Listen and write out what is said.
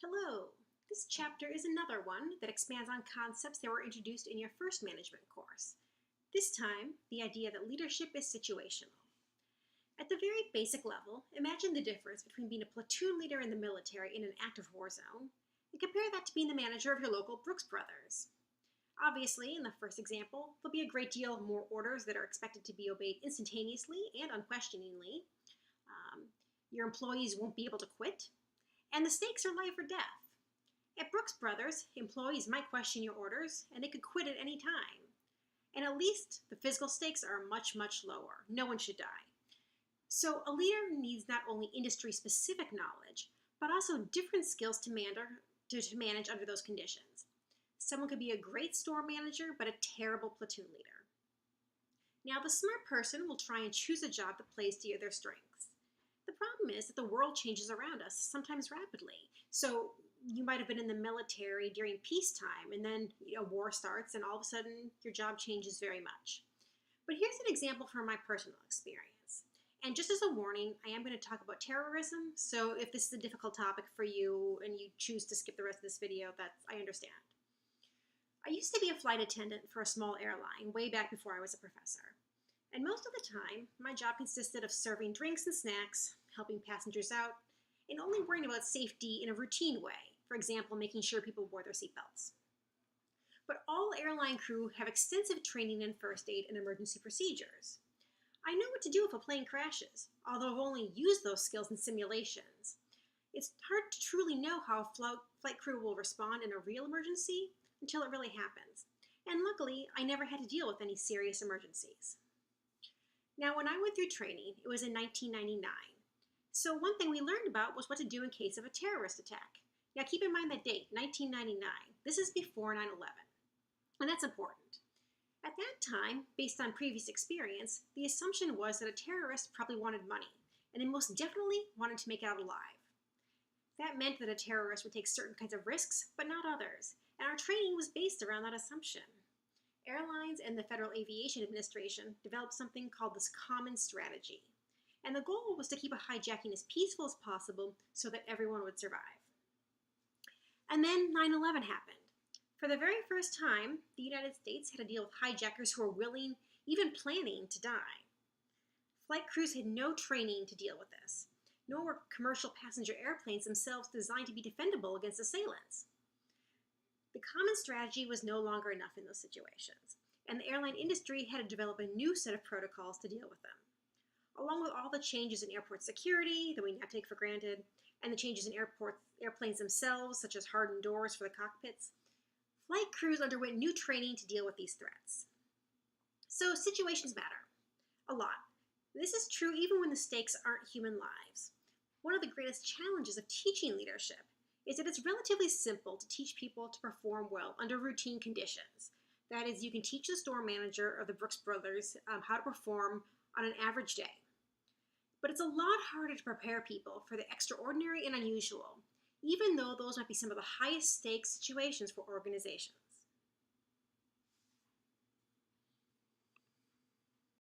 Hello! This chapter is another one that expands on concepts that were introduced in your first management course. This time, the idea that leadership is situational. At the very basic level, imagine the difference between being a platoon leader in the military in an active war zone and compare that to being the manager of your local Brooks Brothers. Obviously, in the first example, there'll be a great deal more orders that are expected to be obeyed instantaneously and unquestioningly. Um, your employees won't be able to quit, and the stakes are life or death. At Brooks Brothers, employees might question your orders, and they could quit at any time. And at least the physical stakes are much, much lower. No one should die. So a leader needs not only industry-specific knowledge, but also different skills to manage under those conditions. Someone could be a great store manager, but a terrible platoon leader. Now, the smart person will try and choose a job that plays to their strengths. The problem is that the world changes around us, sometimes rapidly. So you might have been in the military during peacetime, and then a war starts, and all of a sudden your job changes very much. But here's an example from my personal experience. And just as a warning, I am going to talk about terrorism, so if this is a difficult topic for you and you choose to skip the rest of this video, I understand. I used to be a flight attendant for a small airline way back before I was a professor. And most of the time, my job consisted of serving drinks and snacks, helping passengers out, and only worrying about safety in a routine way. For example, making sure people wore their seatbelts. But all airline crew have extensive training in first aid and emergency procedures. I know what to do if a plane crashes, although I've only used those skills in simulations. It's hard to truly know how a flight crew will respond in a real emergency until it really happens. And luckily, I never had to deal with any serious emergencies. Now, when I went through training, it was in 1999. So one thing we learned about was what to do in case of a terrorist attack. Now keep in mind that date, 1999. This is before 9/11. And that's important. At that time, based on previous experience, the assumption was that a terrorist probably wanted money, and they most definitely wanted to make it out alive. That meant that a terrorist would take certain kinds of risks, but not others, and our training was based around that assumption. Airlines and the Federal Aviation Administration developed something called this common strategy. And the goal was to keep a hijacking as peaceful as possible so that everyone would survive. And then 9/11 happened. For the very first time, the United States had to deal with hijackers who were willing, even planning, to die. Flight crews had no training to deal with this, nor were commercial passenger airplanes themselves designed to be defendable against assailants. The common strategy was no longer enough in those situations, and the airline industry had to develop a new set of protocols to deal with them. Along with all the changes in airport security that we now take for granted, and the changes in airplanes themselves, such as hardened doors for the cockpits, flight crews underwent new training to deal with these threats. So situations matter. A lot. This is true even when the stakes aren't human lives. One of the greatest challenges of teaching leadership is that it's relatively simple to teach people to perform well under routine conditions. That is, you can teach the store manager of the Brooks Brothers how to perform on an average day. But it's a lot harder to prepare people for the extraordinary and unusual, even though those might be some of the highest stakes situations for organizations.